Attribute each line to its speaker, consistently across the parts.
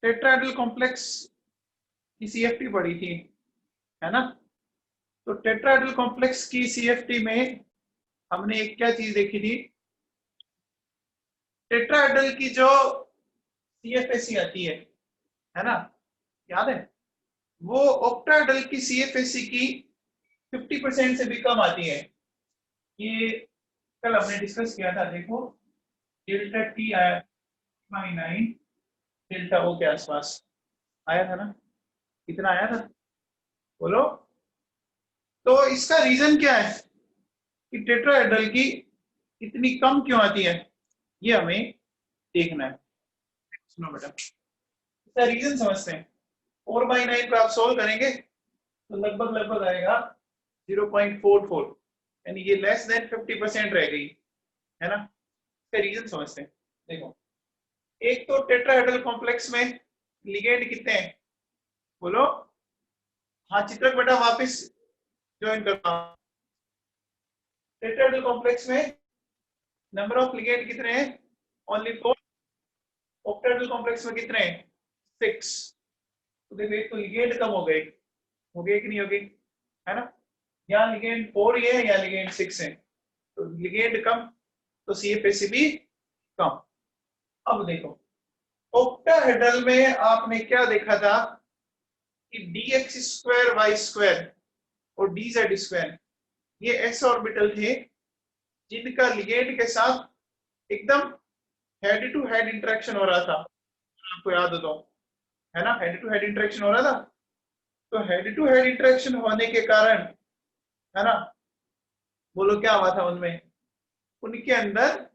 Speaker 1: Tetrahedral complex की CFT पढ़ी थी, है ना। तो टेट्राहेड्रल कॉम्प्लेक्स की सीएफटी में हमने एक क्या चीज देखी थी, टेट्राहेड्रल की जो सीएफएसी आती है ना, याद है, वो ऑक्टाहेड्रल की सीएफएसी की 50% से भी कम आती है। ये कल हमने डिस्कस किया था, देखो डेल्टा टी आया 9 डेल्टा ओ के आसपास आया था ना, कितना आया था बोलो। तो इसका रीजन क्या है कि टेट्राहेड्रल की इतनी कम क्यों आती है, ये हमें देखना है। सुनो बेटा, इसका रीजन समझते हैं। 4/9 को आप सोल्व करेंगे तो लगभग लगभग आएगा 0.44, यानी ये लेस देन 50% रह गई, है ना। इसका रीजन समझते हैं। देखो, एक तो टेट्राहेड्रल कॉम्प्लेक्स में लिगेंड कितने हैं बोलो। हाँ चित्रक बेटा वापस ज्वाइन करता हूँ। टेट्राहेड्रल कॉम्प्लेक्स में नंबर ऑफ लिगेंड कितने हैं, ओनली 4। ऑक्टाहेड्रल कॉम्प्लेक्स में कितने हैं, 6। तो देखो एक तो लिगेंड कम हो गई कि नहीं हो गई, है ना। यहाँ लिगेंड 4 ही है या लिगेंड 6 है, तो लिगेंड कम तो सीएफएसी भी कम। अब देखो ऑक्टाहेड्रल में आपने क्या देखा था कि dx² y² और dz² ये एस ऑर्बिटल थे जिनका लिगेंड के साथ एकदम हेड टू हेड इंटरेक्शन हो रहा था, आपको याद हो तो, है ना, हेड टू हेड इंटरेक्शन हो रहा था। तो हेड टू हेड इंटरेक्शन होने के कारण, है ना, बोलो क्या हुआ था उनमें, उनके अंदर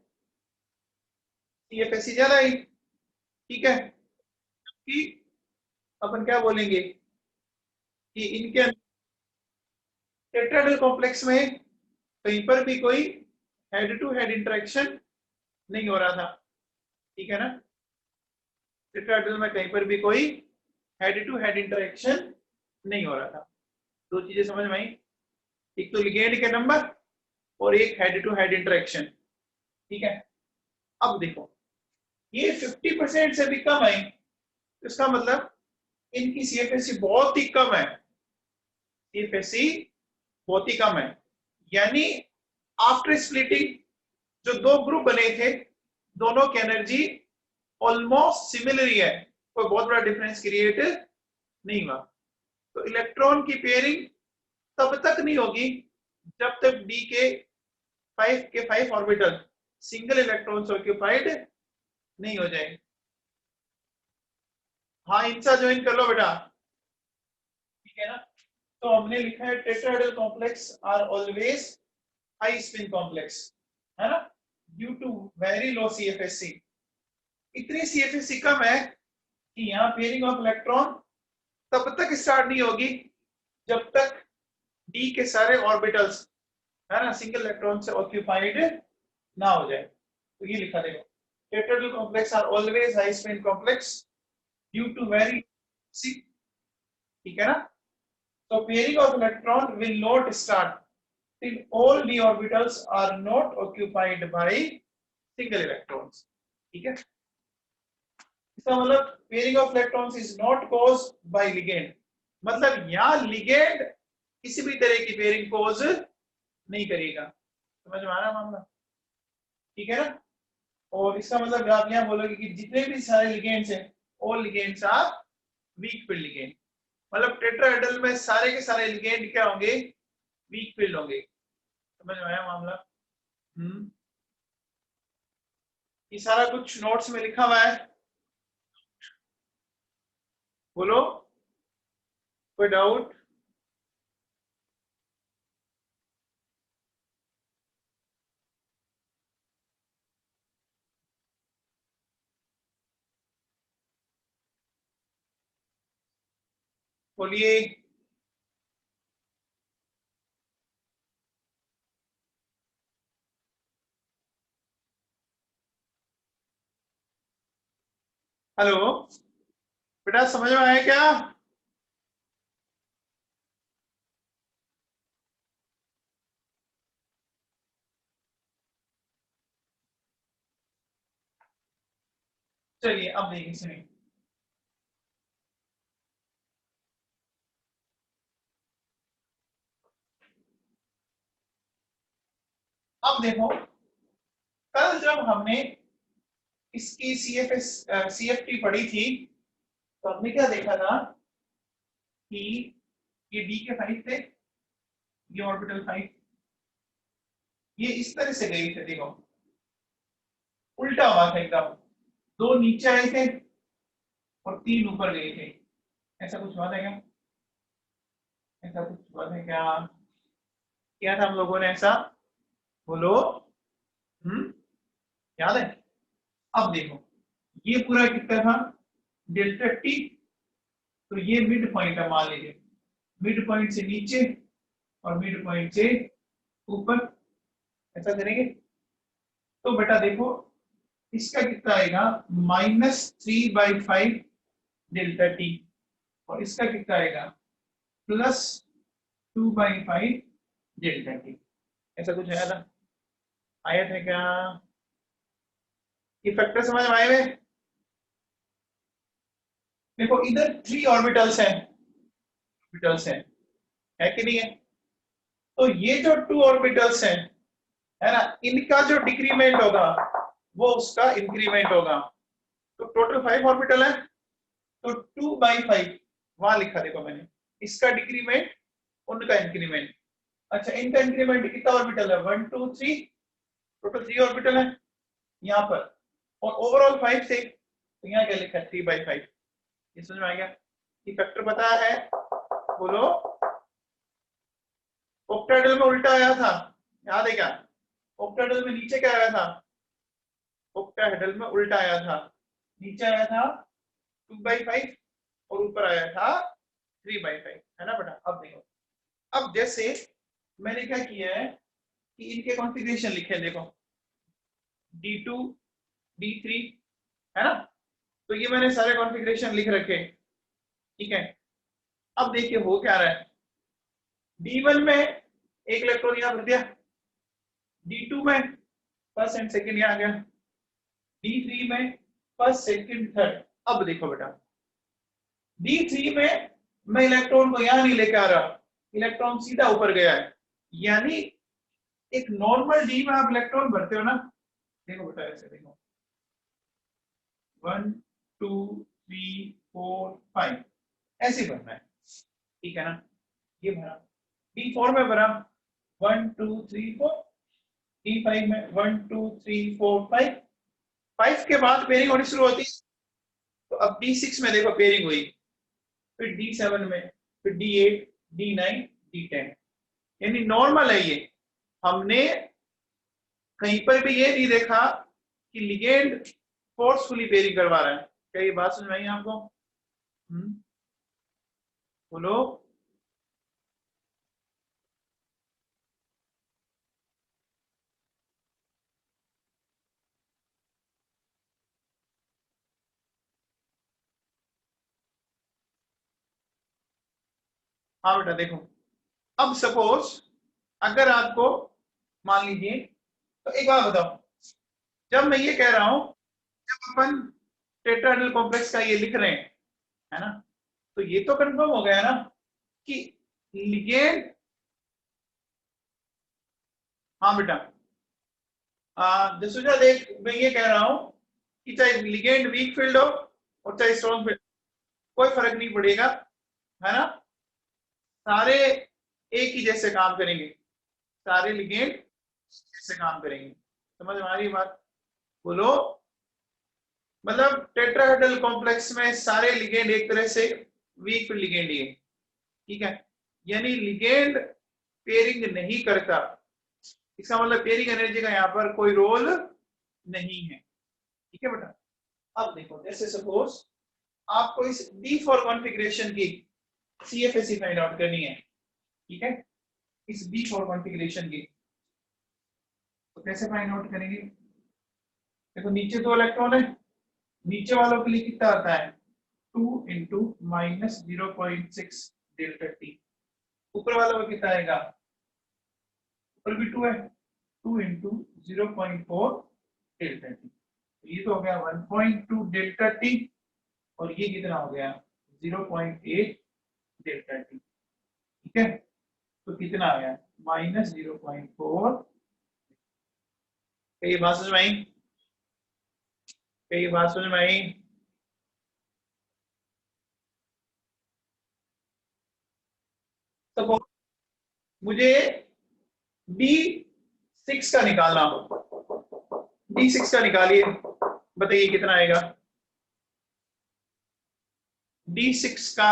Speaker 1: सीएफएसी ज्यादा आई, ठीक है। कि अपन क्या बोलेंगे कि इनके टेट्राहेड्रल कॉम्प्लेक्स में कहीं पर भी कोई हेड टू हेड इंटरेक्शन नहीं हो रहा था, ठीक है ना। टेट्राहेड्रल में कहीं पर भी कोई हेड टू हेड इंटरेक्शन नहीं हो रहा था। दो चीजें समझ में आई, एक तो लिगेंड के नंबर और एक हेड टू हेड इंटरेक्शन, ठीक है। अब देखो ये 50% से भी कम आई, इसका मतलब इनकी सीएफएसी बहुत ही कम है, सीएफएसी बहुत ही कम है। यानी आफ्टर स्प्लिटिंग जो दो ग्रुप बने थे दोनों की एनर्जी ऑलमोस्ट सिमिलर ही है, कोई बहुत बड़ा डिफरेंस क्रिएट नहीं हुआ। तो इलेक्ट्रॉन की पेयरिंग तब तक नहीं होगी जब तक डी के 5 ऑर्बिटल सिंगल इलेक्ट्रॉन ऑक्यूपाइड नहीं हो जाए। हाँ इंसा ज्वाइन कर लो बेटा, ठीक है ना। तो हमने लिखा है tetrahedral complex are always high spin complex, है ना, due to very low CFSC. इतनी सीएफएससी कम है कि यहाँ पेयरिंग ऑफ इलेक्ट्रॉन तब तक स्टार्ट नहीं होगी जब तक डी के सारे ऑर्बिटल्स, है ना, सिंगल इलेक्ट्रॉन से ऑक्यूपाइड ना हो जाए। तो ये लिखा देखो, tetrahedral complex are always high spin complex due to very, ठीक है ना। So pairing of electron will not start till all d orbitals are not occupied by single electrons, ठीक है। इसका मतलब pairing of electrons is not caused by ligand, मतलब यहाँ ligand किसी भी तरह की पेयरिंग कोज नहीं करेगा, समझ में आ रहा मामला, ठीक है ना। और इसका मतलब आप यहाँ बोलोगे कि जितने भी सारे लिगेंड्स हैं all ligands are weak field ligand, मतलब टेट्राहेड्रल में सारे के सारे लिगेंड क्या होंगे, वीक फील्ड होंगे, समझ में आया मामला। ये सारा कुछ नोट्स में लिखा हुआ है, बोलो कोई डाउट। बोलिए। हेलो बेटा समझ में आया क्या, चलिए अब देखिए सुनिए। अब देखो, कल जब हमने इसकी CFT पढ़ी थी तो हमने क्या देखा था कि ये d के 5 थे, ये ऑर्बिटल 5, ये इस तरह से गए थे, देखो उल्टा हुआ था एकदम, 2 नीचे आए थे और 3 ऊपर गए थे। ऐसा कुछ हुआ था क्या? ऐसा कुछ हुआ था क्या? क्या था हम लोगों ने ऐसा? बोलो। याद है? अब देखो, ये पूरा कितना था? Delta T. तो ये मिड पॉइंट है, मान लीजिए मिड पॉइंट से नीचे और मिड पॉइंट से ऊपर, ऐसा करेंगे तो बेटा देखो इसका कितना आएगा, -3/5 डेल्टा टी, और इसका कितना आएगा, +2/5 डेल्टा टी। ऐसा कुछ आया था? आया था क्या? ये फैक्टर समझ में आए हुए? देखो इधर 3 ऑर्बिटल्स हैं, है कि नहीं है? तो ये जो 2 ऑर्बिटल्स हैं, है ना, इनका जो डिक्रीमेंट होगा वो उसका इंक्रीमेंट होगा। तो टोटल 5 ऑर्बिटल है, तो 2/5 वहां लिखा, देखो मैंने, इसका डिक्रीमेंट उनका इंक्रीमेंट। अच्छा, इनका इंक्रीमेंट कितना ऑर्बिटल है? 1 2 3, टोटल 3 ऑर्बिटल है यहाँ पर, और ओवरऑल 5 थे, तो यहाँ क्या लिखा है? 3/5। ये समझ में आ गया? ये फैक्टर पता है? बोलो। ऑक्टाहेड्रल में उल्टा आया था, याद है क्या? ऑक्टाहेड्रल में नीचे क्या आया था? ऑक्टाहेड्रल में उल्टा आया था, नीचे आया था 2/5 और ऊपर आया था 3/5, है ना बेटा? अब देखो, अब जैसे मैंने क्या किया है कि इनके कॉन्फ़िगरेशन लिखे, देखो D2 D3, है ना? तो ये मैंने सारे कॉन्फ़िगरेशन लिख रखे, ठीक है? अब देखिए हो क्या रहा है, D1 में एक इलेक्ट्रॉन यहाँ भर दिया, D2 में फर्स्ट एंड सेकंड यहाँ आ गया, D3 में फर्स्ट सेकंड थर्ड। अब देखो बेटा, D3 में मैं इलेक्ट्रॉन को यहां नहीं लेके आ रहा, इलेक्ट्रॉन सीधा ऊपर गया है, यानी एक नॉर्मल डी में आप इलेक्ट्रॉन भरते हो ना, देखो बेटा ऐसे देखो, 1 2 3 4 5, ऐसे भरना है, ठीक है ना? ये भरा, D4 में भरा 1 2 3 4, D5 में 1 2 3 4 5, 5 के बाद पेयरिंग होनी शुरू होती है। तो अब D6 में देखो पेयरिंग हुई, फिर D7 में, फिर D8 D9 D10, यानी नॉर्मल है ये। हमने कहीं पर भी ये नहीं देखा कि लिगेंड फोर्सफुली पेयरिंग करवा रहा है। क्या ये बात समझ में आई आपको? बोलो। हाँ बेटा देखो, अब सपोज अगर आपको मान लीजिए, तो एक बात बताओ, जब मैं ये कह रहा हूं, जब अपन टेट्राहेड्रल कॉम्प्लेक्स का ये लिख रहे हैं, है ना, तो ये तो कंफर्म हो गया ना कि लिगेंड, हाँ बेटा, जसुजा देख, मैं ये कह रहा हूं कि चाहे लिगेंड वीक फील्ड हो और चाहे स्ट्रॉन्ग फील्ड, कोई फर्क नहीं पड़ेगा, है ना? सारे एक ही जैसे काम करेंगे, सारे लिगेंड जैसे काम करेंगे। समझ में आ रही बात? बोलो। मतलब टेट्राहेड्रल कॉम्प्लेक्स में सारे लिगेंड एक तरह से वीक लिगेंड ही है, ठीक है? यानी लिगेंड पेयरिंग नहीं करता, इसका मतलब पेयरिंग एनर्जी का यहाँ पर कोई रोल नहीं है, ठीक है बेटा? अब देखो, जैसे सपोज आपको इस D4 कॉन्फ़िगरेशन की CFSE फाइंड आउट करनी है, ठीक है? इस D4 कॉन्फ़िगरेशन की तो कैसे फाइंड आउट करेंगे? देखो नीचे 2 इलेक्ट्रॉन है, नीचे वालों के लिए कितना आता है? 2 इंटू -0.6 डेल्टा टी। ऊपर वालों का कितना आएगा? ऊपर भी 2 है, 2 इंटू 0.4 डेल्टा टी। तो ये तो हो गया 1.2 डेल्टा टी, और ये कितना हो गया? 0.8 डेल्टा टी, ठीक है? तो कितना आ गया? -0.4 कई बात समझ में आई? कई बात समझ में आई? तो मुझे D6 का निकालना, D6 का निकालिए, बताइए कितना आएगा? D6 का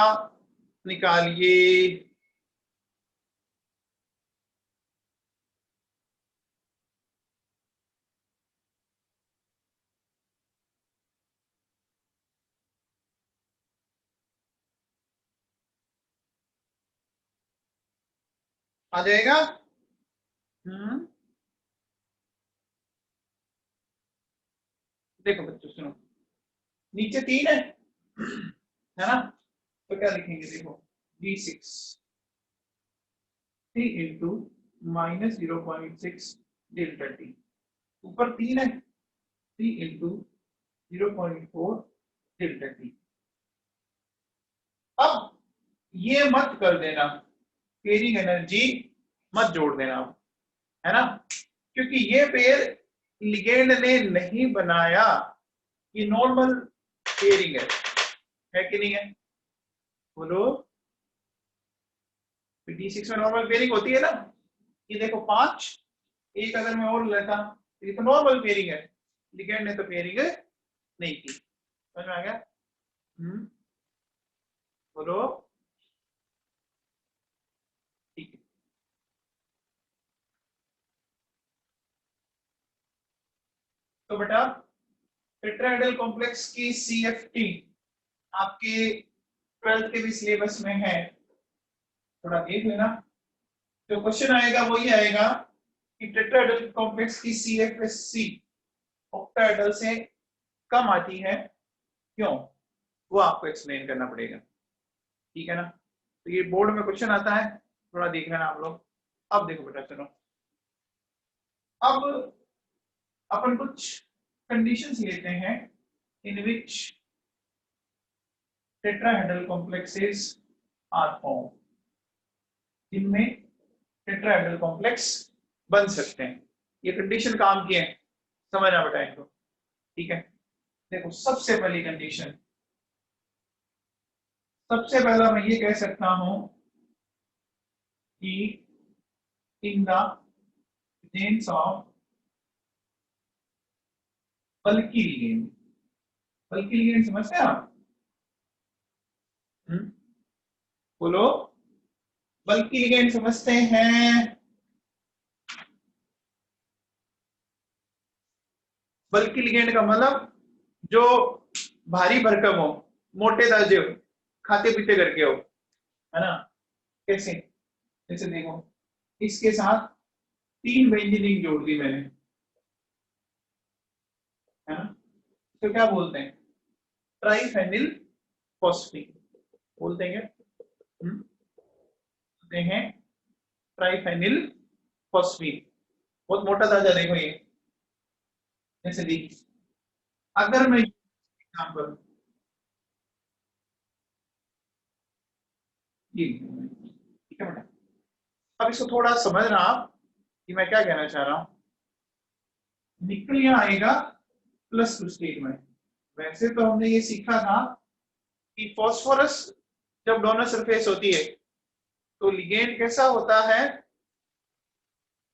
Speaker 1: निकालिए। आ जाएगा? देखो बच्चों सुनो, नीचे 3 है ना, तो क्या लिखेंगे? देखो D6 3 इंटू -0.6 डेल्टा टी, ऊपर 3 है, 3 इंटू 0.4 डेल्टा टी। अब ये मत कर देना, पेयरिंग एनर्जी मत जोड़ देना, है ना, क्योंकि ये पेयर लिगेंड ने नहीं बनाया, ये नॉर्मल पेयरिंग है कि नहीं है? बोलो। D6 में नॉर्मल पेयरिंग होती है ना, ये देखो 5, एक अगर मैं और लेता तो ये तो नॉर्मल पेयरिंग है, लिगेंड ने तो पेयरिंग नहीं की। समझ में आ गया? बोलो। ठीक है, तो बेटा टेट्राहेड्रल कॉम्प्लेक्स की CFT आपके 12th के भी सिलेबस में है, थोड़ा देख लेना। जो क्वेश्चन आएगा वही आएगा कि टेट्राहेड्रल कॉम्प्लेक्स की CFSC ऑक्टाहेड्रल से कम आती है, क्यों, वो आपको एक्सप्लेन करना पड़ेगा। ठीक है ना, तो ये बोर्ड में क्वेश्चन आता है, थोड़ा देख लेना आप लोग। अब देखो बेटा सुनो, अब अपन कुछ कंडीशंस लेते हैं इन विच टेट्राहेड्रल कॉम्प्लेक्सेस आर फॉर्म, जिनमें टेट्राहेड्रल कॉम्प्लेक्स बन सकते हैं। ये कंडीशन काम की है, समझना बेटा इनको। ठीक है, देखो सबसे पहली कंडीशन, सबसे पहला मैं ये कह सकता हूं कि in the presence of bulky ligand, bulky ligand समझते हैं आप? बोलो, बल्की लिगेंड समझते हैं? बल्की लिगेंड का मतलब जो भारी भरकम हो, मोटे ताजे हो, खाते पीते करके हो, है ना। कैसे? जैसे देखो, इसके साथ 3 बेंजीन जोड़ दी मैंने, है ना, तो क्या बोलते हैं? ट्राइफेनिल फॉस्फेट बोलते हैं क्या? बोलते हैं ट्राइफेनिल फॉस्फेट। बहुत मोटा ताजा, देखो ये, जैसे देखिए, अगर मैं एग्जाम्पल ये, ठीक है बेटा, अब इसको थोड़ा समझना आप कि मैं क्या कहना चाह रहा हूं। निकल यहां आएगा +2 स्टेट में। वैसे तो हमने ये सीखा था कि फॉस्फोरस जब डोनर सरफेस होती है तो लिगेंड कैसा होता है?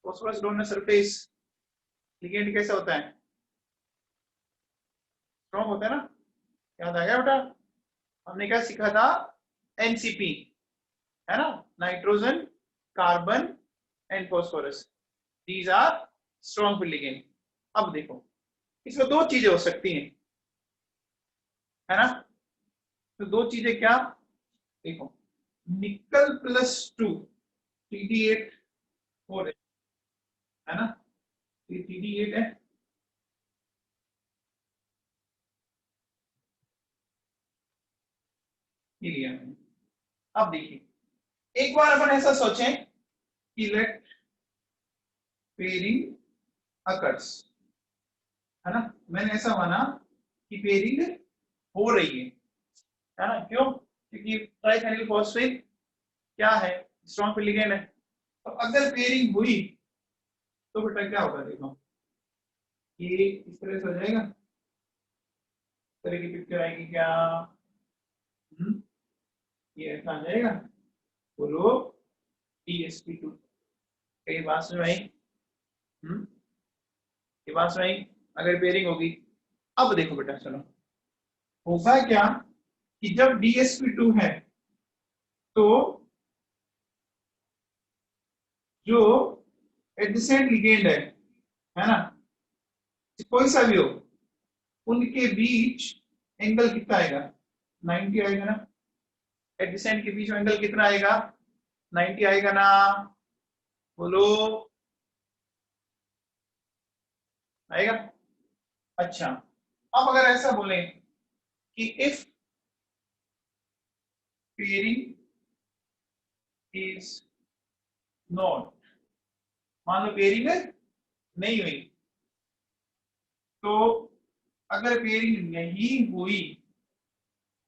Speaker 1: फॉस्फोरस डोनर सरफेस लिगेंड कैसा होता है? स्ट्रॉन्ग होता है ना, याद आ गया बेटा? हमने क्या सीखा था? एनसीपी, है ना, nitrogen, carbon and phosphorus, these are strong ligand. अब देखो, इसमें 2 चीजें हो सकती हैं, है ना, तो 2 चीजें क्या? देखो, निकल +2 TD8 हो रहे, है ना, ये TD8 है, ये लिया मैंने। अब देखिए, एक बार अपन ऐसा सोचें कि लेट पेयरिंग अकर्स, है ना, मैंने ऐसा माना कि पेयरिंग हो रही है ना, क्यों? क्योंकि ट्राइफेनिल फॉस्फेट क्या है? स्ट्रॉन्ग लिगेंड है। तो अगर पेयरिंग हुई तो बेटा क्या होगा? देखो, ये इस तरह से हो जाएगा, इस तरह की पिक्चर आएगी क्या? ये ऐसा आ जाएगा, बोलो DsP2। कई बात समझ में आई? ये बात समझ आई? अगर पेयरिंग होगी, अब देखो बेटा चलो, होगा क्या कि जब DsP2 है तो जो एडजेसेंट लिगेंड है ना, कोई सा भी हो, उनके बीच एंगल कितना आएगा? 90 आएगा ना। एडजेसेंट के बीच में एंगल कितना आएगा? 90 आएगा ना, बोलो आएगा। अच्छा, अब अगर ऐसा बोले कि इफ पेयरिंग इज नॉट, मान लो पेयरिंग नहीं हुई, तो अगर पेयरिंग नहीं हुई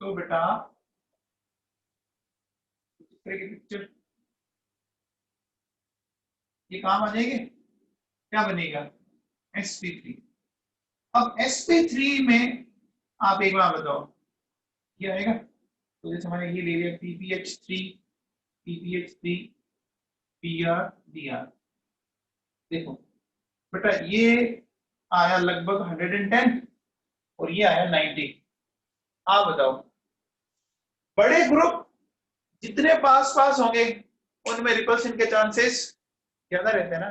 Speaker 1: तो बेटा पिक्चर ये काम आ जाएंगे, क्या बनेगा? sp3। अब sp3 में आप एक बार बताओ ये आएगा, तो जैसे मैंने ये ले लिया pph3 pph3 pr dr, देखो बेटा ये आया लगभग 110 और ये आया 90। आप बताओ बड़े ग्रुप जितने पास पास होंगे उनमें रिपल्शन के चांसेस ज्यादा रहते हैं ना?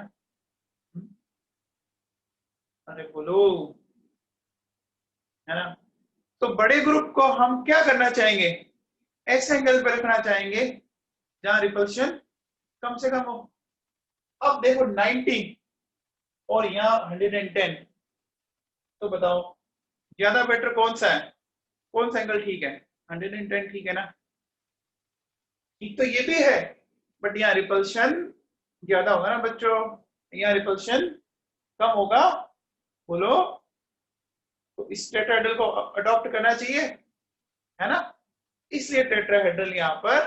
Speaker 1: अरे बोलो, है ना? तो बड़े ग्रुप को हम क्या करना चाहेंगे? ऐसे एंगल पर रखना चाहेंगे जहां रिपल्शन कम से कम हो। अब देखो 90 और यहाँ 110, तो बताओ ज्यादा बेटर कौन सा है? कौन सा एंगल ठीक है? 110 ठीक है ना? ठीक तो ये भी है, बट यहाँ रिपल्शन ज्यादा होगा ना बच्चों, यहाँ रिपल्शन कम होगा, बोलो। तो इस टेट्राहेड्रल को अडॉप्ट करना चाहिए, है ना? इसलिए टेट्राहेड्रल यहाँ पर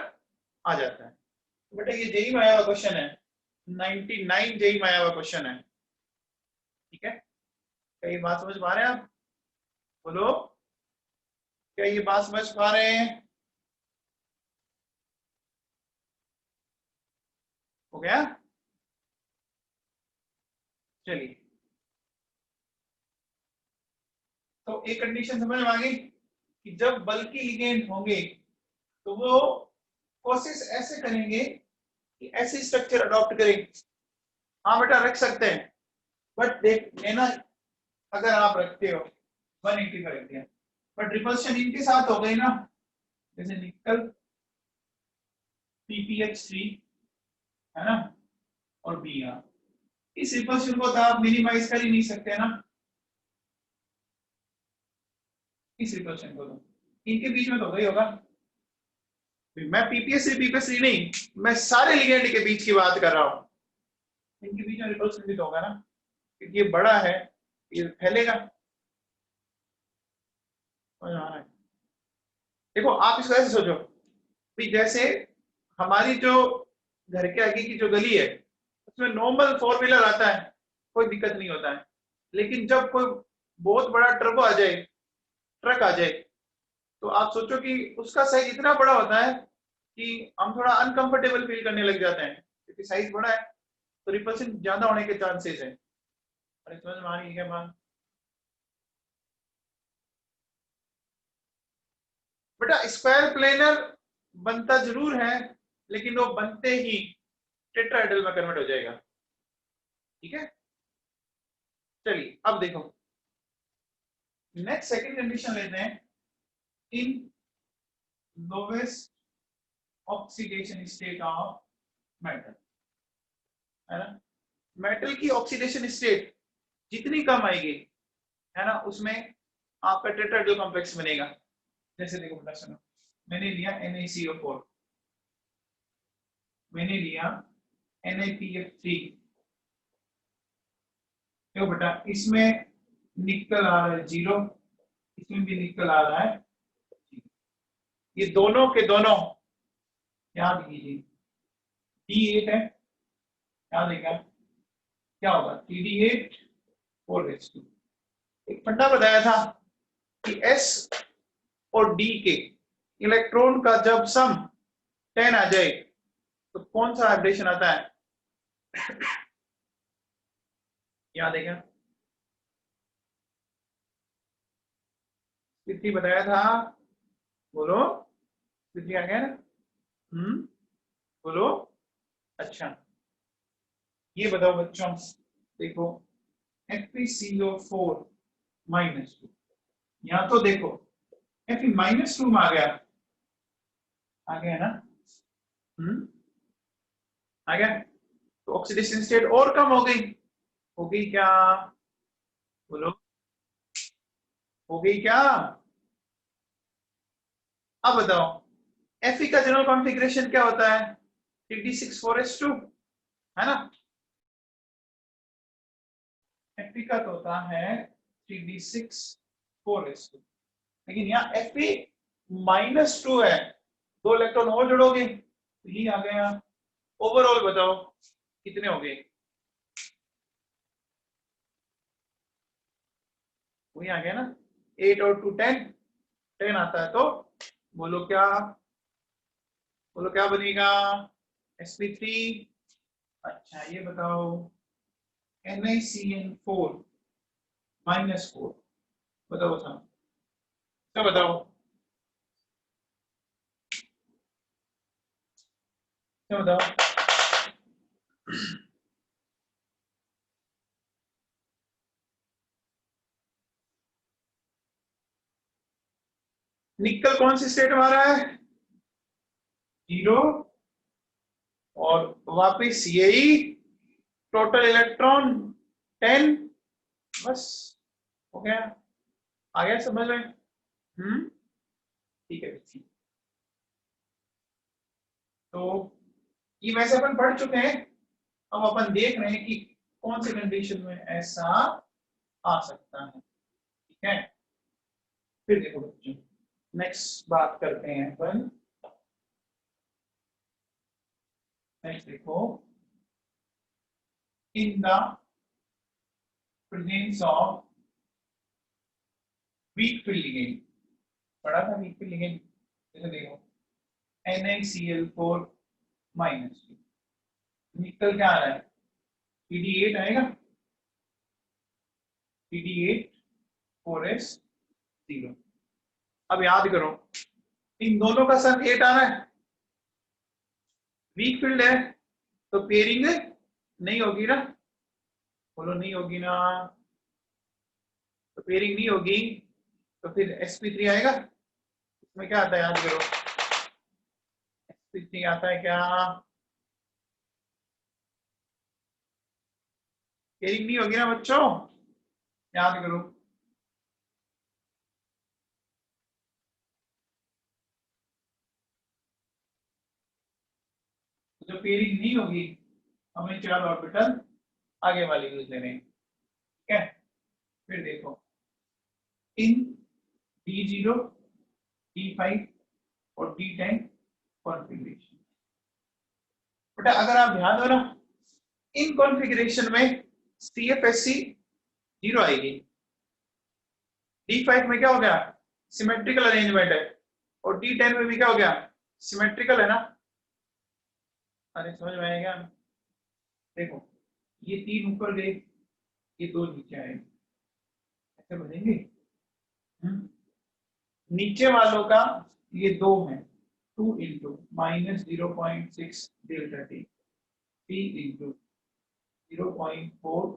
Speaker 1: आ जाता है। बेटा ये जेई में आया हुआ क्वेश्चन है, 99 जेई में आया हुआ क्वेश्चन है, ठीक है? क्या ये बात समझ पा रहे हैं आप? बोलो, क्या ये बात समझ पा रहे हैं? हो गया? चलिए, तो एक कंडीशन समझ में आ गई कि जब बल्कि लिगेंड होंगे तो वो कोशिश ऐसे करेंगे कि ऐसे स्ट्रक्चर अडॉप्ट करें। हाँ बेटा रख सकते हैं, बट देख लेना, अगर आप रखते हो 180 का रख दिया, बट रिपल्शन इनके साथ हो गई ना, जैसे निकल PPH3 है ना, और Br, इस रिपल्शन को तो आप मिनिमाइज कर ही नहीं सकते ना, इस रिपल्शन को तो इनके बीच में तो हो गई होगा। मैं पीपीएस3 नहीं, मैं सारे लिगेंड के बीच की बात कर रहा हूँ, इनके बीच में रिपल्शन भी तो होगा ना, क्योंकि ये बड़ा है, ये फैलेगा। देखो आप इसको ऐसे सोचो कि जैसे हमारी जो घर के आगे की जो गली है उसमें नॉर्मल 4 व्हीलर आता है, कोई दिक्कत नहीं होता है, लेकिन जब कोई बहुत बड़ा ट्रक आ जाए, तो आप सोचो कि उसका साइज इतना बड़ा होता है कि हम थोड़ा अनकंफर्टेबल फील करने लग जाते हैं, क्योंकि साइज बड़ा है तो रिपल्शन ज्यादा होने के चांसेस है। अरे समझ में आ रही है क्या बात? बेटा स्क्वायर प्लेनर बनता जरूर है, लेकिन वो बनते ही टेट्राहेड्रल में कन्वर्ट हो जाएगा, ठीक है? चलिए अब देखो नेक्स्ट सेकंड कंडीशन लेते हैं, in lowest oxidation state of metal, है ना? मेटल की ऑक्सीडेशन स्टेट जितनी कम आएगी, है ना, उसमें आपका टेट्राहेड्रल कॉम्प्लेक्स बनेगा। जैसे देखो बेटा सुनो, मैंने लिया NaCO4, मैंने लिया NaPF3, देखो बेटा इसमें निकल आ रहा है 0, इसमें भी निकल आ रहा है 0। ये दोनों के दोनों याद कीजिए D8 है, याद है क्या? क्या होगा? TD8 4s2, एक फंडा बताया था कि S और D के इलेक्ट्रॉन का जब सम 10 आ जाए तो कौन सा वाइब्रेशन आता है, याद है क्या? कितनी बताया था, बोलो, कितनी आ गया ना? बोलो। अच्छा, ये बताओ बच्चों, देखो FeCO4 -2, यहाँ तो देखो Fe -2 में आ गया ना? आ गया, तो ऑक्सीडेशन स्टेट और कम हो गई क्या? बोलो, हो गई क्या? अब बताओ Fe का जनरल कॉन्फ़िगरेशन क्या होता है? 3d6 4s2 है ना? Fe का तो होता है 3d6 4s2, लेकिन यहाँ Fe -2 है, 2 इलेक्ट्रॉन और जोड़ोगे तो ये आ गया। ओवरऑल बताओ कितने हो गए? वही आ गया ना, 8 और 2 10, 10 आता है, तो बोलो क्या, बोलो क्या बनेगा? sp3। अच्छा ये बताओ NaCN4 -4, बताओ बताओ, क्या बताओ, क्या बताओ? निकल कौन सी स्टेट में आ रहा है? 0, और वापिस यही टोटल इलेक्ट्रॉन 10, बस हो गया, आ गया समझ में? ठीक है, तो ये वैसे अपन पढ़ चुके हैं, अब अपन देख रहे हैं कि कौन से कंडीशन में ऐसा आ सकता है। ठीक है, फिर देखो बच्चों, नेक्स्ट बात करते हैं अपन। नेक्स्ट देखो, in the presence of week field ligand, पढ़ा था वीक फील्ड लिगेंड, जैसे देखो NaCl4 -2, निकल क्या आ रहा है? Pd8 आएगा, Pd8 4s0। अब याद करो, इन दोनों का सम 8 आ रहा है, वीक फील्ड है तो पेयरिंग नहीं होगी ना, बोलो नहीं होगी ना, तो पेयरिंग नहीं होगी तो फिर sp3 आएगा, इसमें क्या आता है याद करो, sp3 आता है क्या? पेयरिंग नहीं होगी ना बच्चों, याद करो। तो जो पेयरिंग नहीं होगी हमें 4 ऑर्बिटल आगे वाले यूज लेने हैं, ठीक है? फिर देखो इन D0 D5 और D10 कॉन्फ़िगरेशन, बेटा अगर आप ध्यान दो ना, इन कॉन्फ़िगरेशन में CFSC 0 आएगी, D5 में क्या हो गया? सिमेट्रिकल अरेंजमेंट है, और D10 में भी क्या हो गया? सिमेट्रिकल है ना? अरे समझ में आएगा? देखो ये 3 ऊपर गए, ये 2 नीचे आए, ऐसे बनेंगे। नीचे वालों का ये 2 है, 2 into -0.6 delta T, 3 into 0.4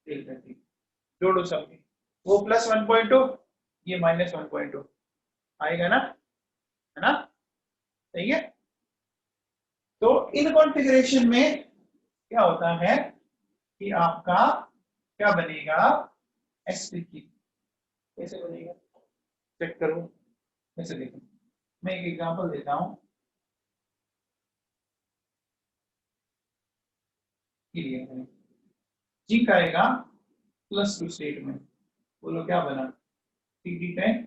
Speaker 1: delta T, जोड़ो सब, वो +1.2, ये -1.2 आएगा ना, है ना? सही है। तो इन कॉन्फ़िगरेशन में क्या होता है कि आपका क्या बनेगा? sp3 कैसे बनेगा चेक करो, कैसे देखो, मैं एक एग्जांपल देता हूं, जिंक आएगा +2 स्टेट में, बोलो क्या बना? Td10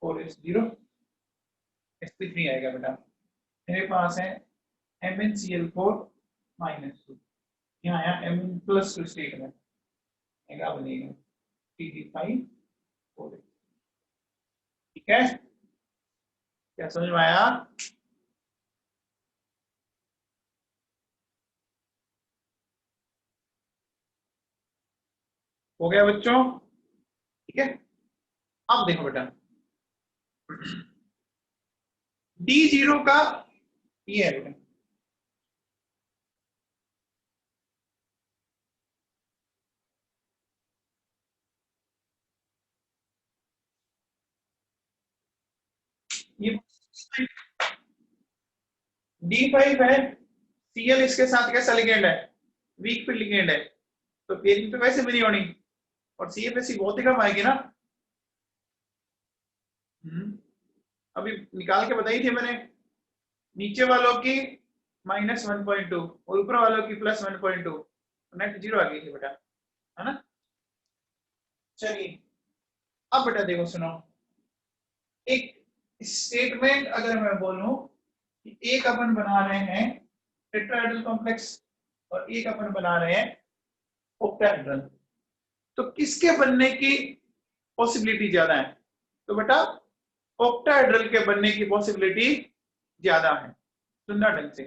Speaker 1: 4s0, sp3 आएगा बेटा। मेरे पास है MnCl4 -2, यहाँ आया Mn +2 स्टेट में, क्या बनेगा? 3d5 4a। ठीक है, क्या समझ में आया? हो गया बच्चों? ठीक है, अब देखो बेटा, D0 का ये है बेटा, ये D5 है, Cl इसके साथ कैसा लिगेंड है? वीक फील्ड लिगेंड है, तो पेयरिंग तो वैसे भी नहीं होनी, और CFSC बहुत ही कम आएगी ना। अभी निकाल के बताई थी मैंने, नीचे वालों की -1.2 और ऊपर वालों की +1.2, नेट 0 आ गई थी बेटा, है ना। चलिए अब बेटा देखो सुनो, एक स्टेटमेंट अगर मैं बोलूं कि एक अपन बना रहे हैं टेट्राहेड्रल कॉम्प्लेक्स और एक अपन बना रहे हैं ऑक्टाहेड्रल, तो किसके बनने की पॉसिबिलिटी ज्यादा है? तो बेटा ऑक्टाहेड्रल के बनने की पॉसिबिलिटी ज्यादा है। सुनना ढंग से,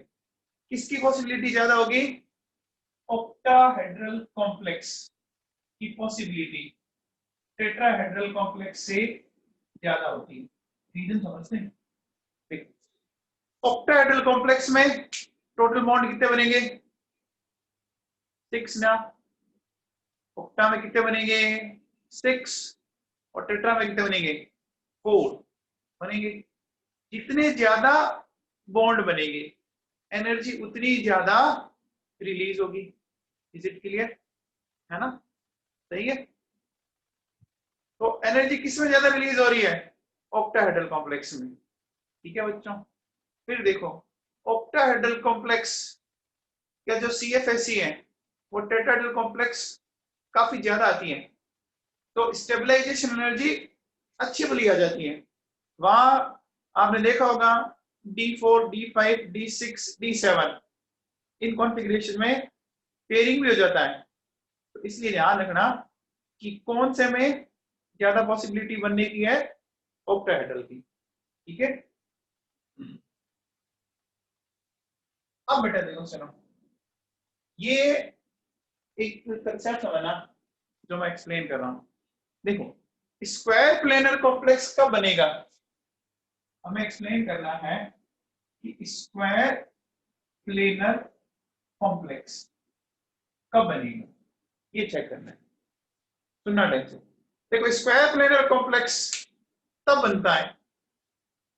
Speaker 1: किसकी पॉसिबिलिटी ज्यादा होगी? ऑक्टाहेड्रल कॉम्प्लेक्स की पॉसिबिलिटी टेट्राहेड्रल कॉम्प्लेक्स से ज्यादा होती है। रीजन समझते हैं? ऑक्टाहेड्रल कॉम्प्लेक्स में टोटल बॉन्ड कितने बनेंगे? 6 ना। ऑक्टा में कितने बनेंगे? 6। और टेट्रा में कितने बनेंगे? 4 बनेंगे। जितने ज्यादा बॉन्ड बनेंगे एनर्जी उतनी ज्यादा रिलीज होगी। Is it clear? है ना, सही है। तो एनर्जी किस में ज्यादा रिलीज हो रही है? ऑक्टाहेड्रल कॉम्प्लेक्स में। ठीक है बच्चों, फिर देखो ऑक्टाहेड्रल कॉम्प्लेक्स का जो CFSE है वो टेट्राहेड्रल कॉम्प्लेक्स काफी ज्यादा आती है, तो स्टेबलाइजेशन एनर्जी अच्छी वाली आ जाती है। वहां आपने देखा होगा D4, D5, D6, D7 in configuration में पेयरिंग भी हो जाता है, तो इसलिए ध्यान रखना कि कौन से में ज्यादा पॉसिबिलिटी बनने की है ऑक्टाहेड्रल की। ठीक है, अब बेटा देखो सुनो, ये एक कंसेप्ट समझना जो मैं एक्सप्लेन कर रहा हूं। देखो स्क्वायर प्लेनर कॉम्प्लेक्स कब बनेगा? हमें एक्सप्लेन करना है कि स्क्वायर प्लेनर कॉम्प्लेक्स कब बनेगा, ये चेक करना है। सुनना ढंग से, देखो स्क्वायर प्लेनर कॉम्प्लेक्स तब बनता है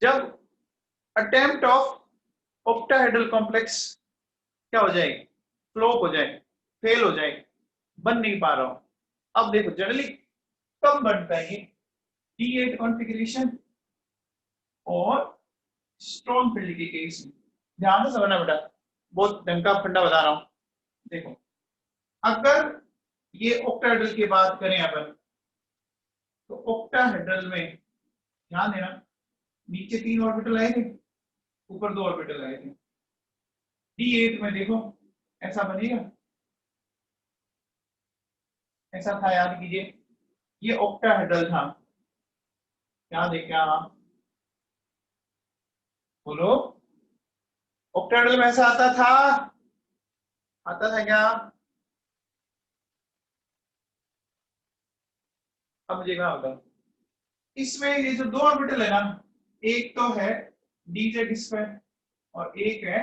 Speaker 1: जब अटेम्प्ट ऑफ ऑक्टाहेड्रल कॉम्प्लेक्स क्या हो जाए? फ्लॉप हो जाए, फेल हो जाए, बन नहीं पा रहा हो। अब देखो जनरली कब बनता है ये? D8 कॉन्फ़िगरेशन और स्ट्रॉन्ग फील्ड के केस में। ध्यान से समझना बेटा, बहुत ढंग का फंडा बता रहा हूं। देखो अगर ये ऑक्टाहेड्रल की बात करें अपन, तो ऑक्टाहेड्रल में ध्यान देना, नीचे 3 ऑर्बिटल आए थे, ऊपर 2 ऑर्बिटल आए थे। D8 में देखो ऐसा बनेगा, ऐसा था, याद कीजिए, ये ऑक्टाहेड्रल था। क्या देखा? बोलो, ऑक्टाहेड्रल में ऐसा आता था, आता था क्या? अब मुझे क्या होता, इसमें ये जो 2 ऑर्बिटल है ना, एक तो है dz² और एक है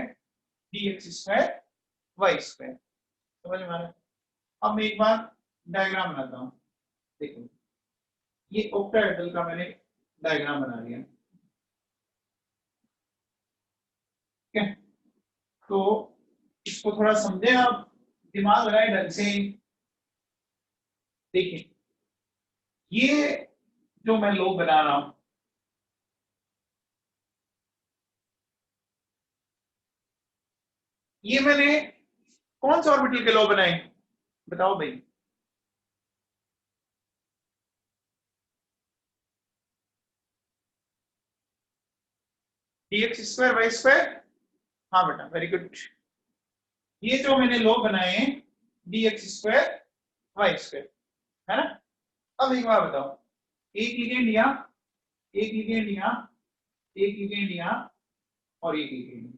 Speaker 1: dx², y²। समझ में आ रहा है? अब मैं एक बार डायग्राम बनाता हूं। देखो ये ऑक्टाहेड्रल का मैंने डायग्राम बना लिया। ठीक है, तो इसको थोड़ा समझे आप, दिमाग लगाए ढंग से। देखिए ये जो मैं लोग बना रहा हूं, ये मैंने कौन से ऑर्बिटल के लो बनाए? बताओ भाई। dx² y²। हाँ बेटा, वेरी गुड। ये जो मैंने लो बनाए हैं dx² y², है ना। अब एक बार बताओ, एक लिगेंड यहाँ, एक लिगेंड यहाँ, एक लिगेंड यहाँ और एक लिगेंड,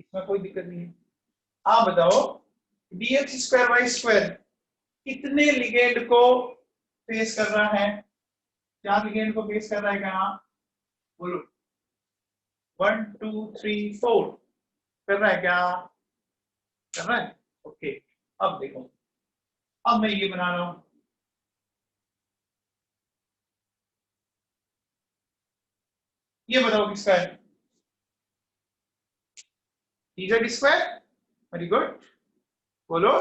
Speaker 1: इसमें कोई दिक्कत नहीं है। आप बताओ dx स्क्वायर वाई स्क्वायर कितने लिगेंड को फेस कर रहा है? 4 लिगेंड को फेस कर रहा है क्या? बोलो 1 2 3 4 कर रहा है क्या? कर रहा है। ओके, अब देखो, अब मैं ये बना रहा हूं, ये बताओ किसका है? dz स्क्वायर, वेरी गुड, बोलो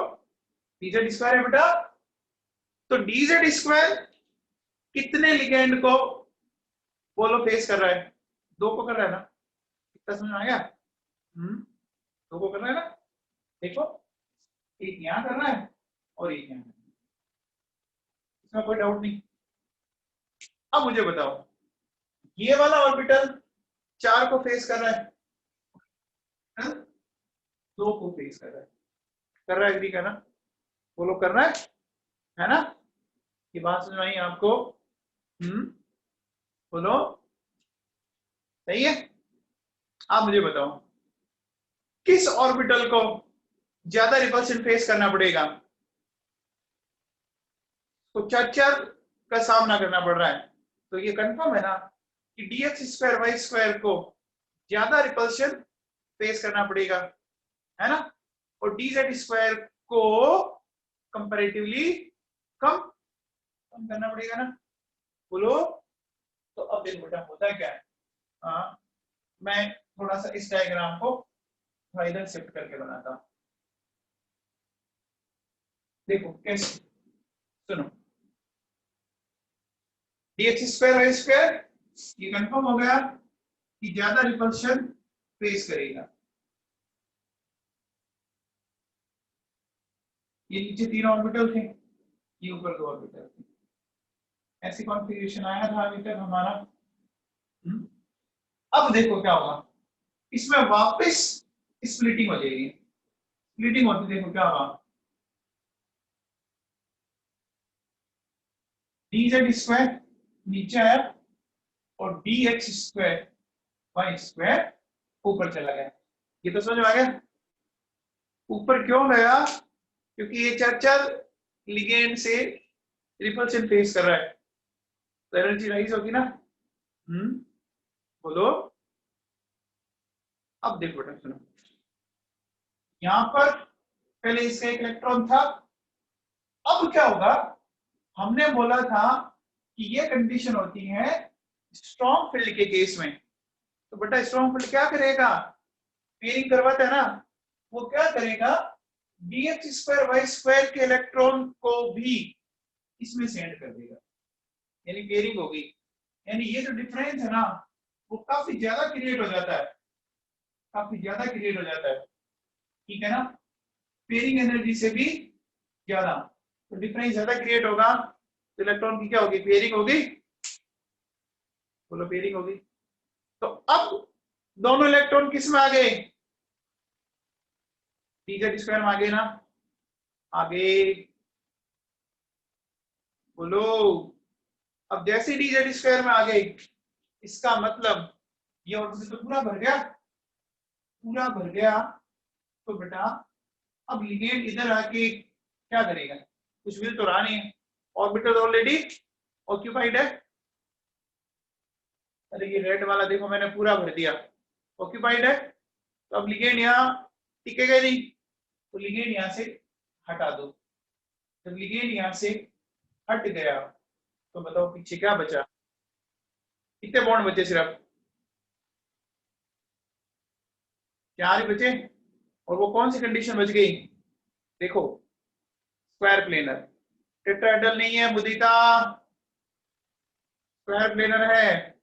Speaker 1: dz स्क्वायर है बेटा। तो dz स्क्वायर कितने लिगेंड को बोलो फेस कर रहा है? 2 को कर रहा है ना? कितना समझ में आ गया? 2 को कर रहा है ना? देखो, एक यहां कर रहा है और एक यहां, इसमें कोई डाउट नहीं। अब मुझे बताओ, ये वाला ऑर्बिटल 4 को फेस कर रहा है, 2 को फेस कर रहा है, कर रहा है, एग्री करना, बोलो कर रहा है ना? ये बात समझ आई आपको? बोलो सही है। आप मुझे बताओ किस ऑर्बिटल को ज्यादा रिपल्शन फेस करना पड़ेगा? तो चर का सामना करना पड़ रहा है, तो ये कंफर्म है ना कि dx स्क्वायर वाई स्क्वायर को ज्यादा रिपल्शन फेस करना पड़ेगा, है ना? और dz स्क्वायर को कंपैरेटिवली कम करना पड़ेगा ना? बोलो। तो अब देखो बेटा होता है क्या है, मैं थोड़ा सा इस डायग्राम को इधर शिफ्ट करके बनाता हूं, देखो कैसे, सुनो, dx स्क्वायर वाई स्क्वायर ये कंफर्म हो गया कि ज्यादा रिपल्शन फेस करेगा। ये नीचे 3 ऑर्बिटल थे, ये ऊपर 2 ऑर्बिटल थे, ऐसी कॉन्फ़िगरेशन आया था अभी तक हमारा। अब देखो क्या होगा, इसमें वापस स्प्लिटिंग हो जाएगी, स्प्लिटिंग होती देखो क्या होगा, dz स्क्वायर नीचे आया और dx स्क्वायर वाई स्क्वायर ऊपर चला गया। ये तो समझ में आ गया? ऊपर क्यों गया? क्योंकि ये चर लिगेंड से रिपल्शन फेस कर रहा है, तो एनर्जी राइज होगी ना। बोलो। अब देखो बेटा सुनो, यहां पर पहले इसका एक इलेक्ट्रॉन था, अब क्या होगा, हमने बोला था कि ये कंडीशन होती है स्ट्रॉन्ग फील्ड के केस में। तो बेटा स्ट्रॉन्ग फील्ड क्या करेगा? पेयरिंग करवाता है ना, वो क्या करेगा, dx स्क्वायर वाई स्क्वायर के इलेक्ट्रॉन को भी इसमें सेंड कर देगा, यानी पेयरिंग होगी। यानी ये जो डिफरेंस है ना वो काफी ज्यादा क्रिएट हो जाता है, काफी ज्यादा क्रिएट हो जाता है, ठीक है ना? पेयरिंग एनर्जी से भी ज्यादा, तो डिफरेंस ज्यादा क्रिएट होगा, तो इलेक्ट्रॉन की क्या होगी? पेयरिंग होगी। बोलो पेयरिंग होगी। तो अब दोनों इलेक्ट्रॉन किस में आ गए? dz स्क्वायर में आ गए ना? आगे बोलो। अब जैसे dz स्क्वायर में आ गए, इसका मतलब ये ऑर्बिटल तो पूरा भर गया, पूरा भर गया। तो बेटा अब लिगेंड इधर आके क्या करेगा? कुछ भी तो रहा नहीं है, ऑर्बिटल ऑलरेडी ऑक्यूपाइड है। अरे ये रेड वाला देखो मैंने पूरा भर दिया, ऑक्यूपाइड है, तो अब लिगेंड यहाँ टिकेगा नहीं, तो लिगेंड यहाँ से हटा दो। जब लिगेंड यहाँ से हट गया तो बताओ पीछे क्या बचा? कितने बॉन्ड बचे? सिर्फ 4 ही बचे। और वो कौन सी कंडीशन बच गई? देखो स्क्वायर प्लेनर, टेट्राहेड्रल नहीं है मुदिता, स्क्वायर प्लेनर है।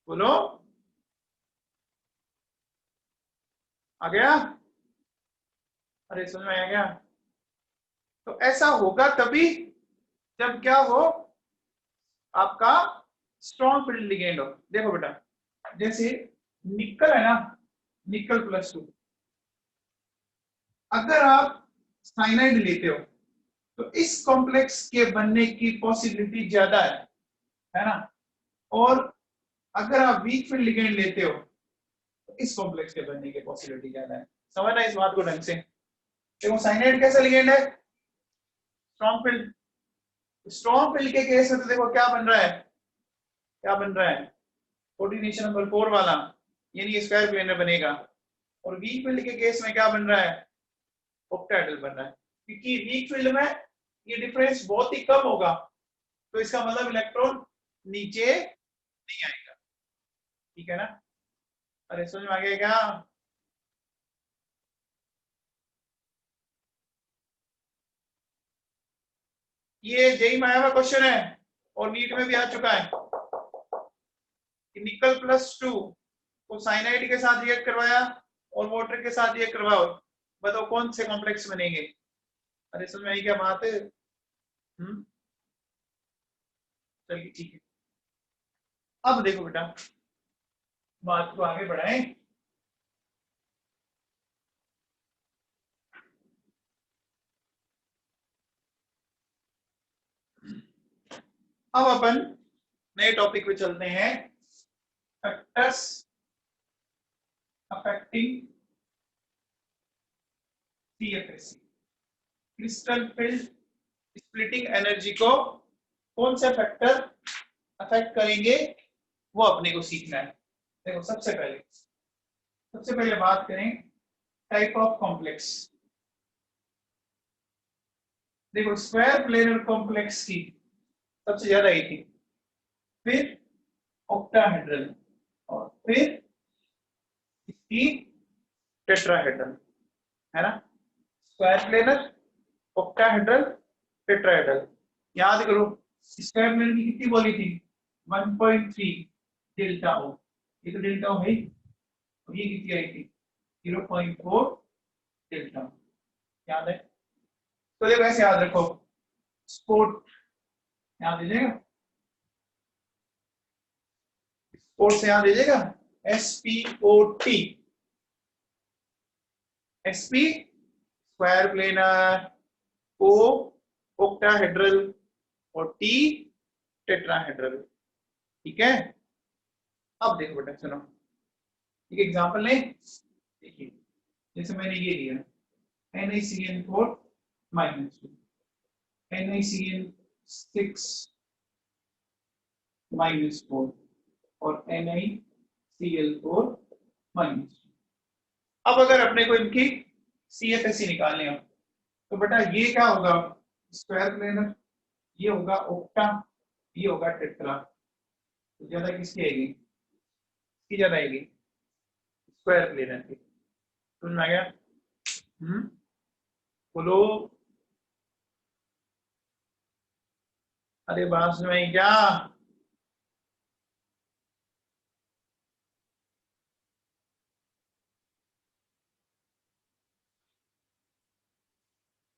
Speaker 1: बोलो आ गया? अरे समझ में आ गया? तो ऐसा होगा तभी जब क्या हो, आपका स्ट्रॉन्ग फील्ड लिगेंड हो। देखो बेटा जैसे निकल है ना, निकल +2, अगर आप साइनाइड लेते हो तो इस कॉम्प्लेक्स के बनने की पॉसिबिलिटी ज्यादा है ना। और अगर आप वीक फील्ड लिगेंड लेते हो तो इस कॉम्प्लेक्स के बनने की पॉसिबिलिटी ज्यादा है। समझना इस बात को ढंग से। देखो साइनाइड कैसा लिगेंड है, स्ट्रॉन्ग फील्ड। स्ट्रॉन्ग फील्ड के केस में तो देखो क्या बन रहा है, क्या बन रहा है, कोऑर्डिनेशन नंबर 4 वाला, यानी स्क्वायर प्लेनर बनेगा। और वीक फील्ड के केस में क्या बन रहा है, ऑक्टाहेड्रल बन रहा है। क्योंकि वीक फील्ड में ये डिफरेंस बहुत ही कम होगा, तो इसका मतलब इलेक्ट्रॉन नीचे नहीं आएगा। ठीक है ना, अरे समझ में आ गया क्या? ये जेई में आया हुआ क्वेश्चन है और नीट में भी आ चुका है कि निकल +2 को साइनाइड के साथ रिएक्ट करवाया और वाटर के साथ रिएक्ट करवाओ, बताओ कौन से कॉम्प्लेक्स बनेंगे। अरे समझ में आई क्या बात है? चलिए ठीक है। अब देखो बेटा, बात को आगे बढ़ाएं। अब अपन नए टॉपिक पे चलते हैं, factors affecting CFSE, crystal field splitting energy को कौन से फैक्टर अफेक्ट करेंगे वो अपने को सीखना है। देखो सबसे पहले बात करें टाइप ऑफ कॉम्प्लेक्स। देखो स्क्वायर प्लेनर कॉम्प्लेक्स की सबसे ज्यादा आई थी, फिर ऑक्टाहेड्रल, और फिर इसकी टेट्राहेड्रल, है ना। Square planar, octahedral, tetrahedral. याद करो स्क्वायर प्लेनर की कितनी बोली थी, 1.3 डेल्टा ओ, ये तो डेल्टा ओ है, और ये कितनी आई थी 0.4 डेल्टा ओ, याद है। तो देखो ऐसे याद रखो, स्पोर्ट याद दीजिएगा, स्पोर्ट से याद दीजिएगा, SPOT, SP square planar, O octahedral और T टेट्राहेड्रल। ठीक है। अब देखो बेटा सुनो, एक एग्जांपल लें। देखिए जैसे मैंने ये लिया NaCN4 -2, NaCN6 -4 और NaCl4 -2। अब अगर अपने को इनकी CFSC निकालनी हो तो बेटा ये क्या होगा, स्क्वायर प्लेनर, ये होगा ऑक्टा, ये होगा टेट्रा। तो ज्यादा किसकी आएगी, इसकी ज्यादा आएगी, स्क्वायर प्लेनर की। समझ में आ गया? बोलो, अरे बात समझ में आई क्या?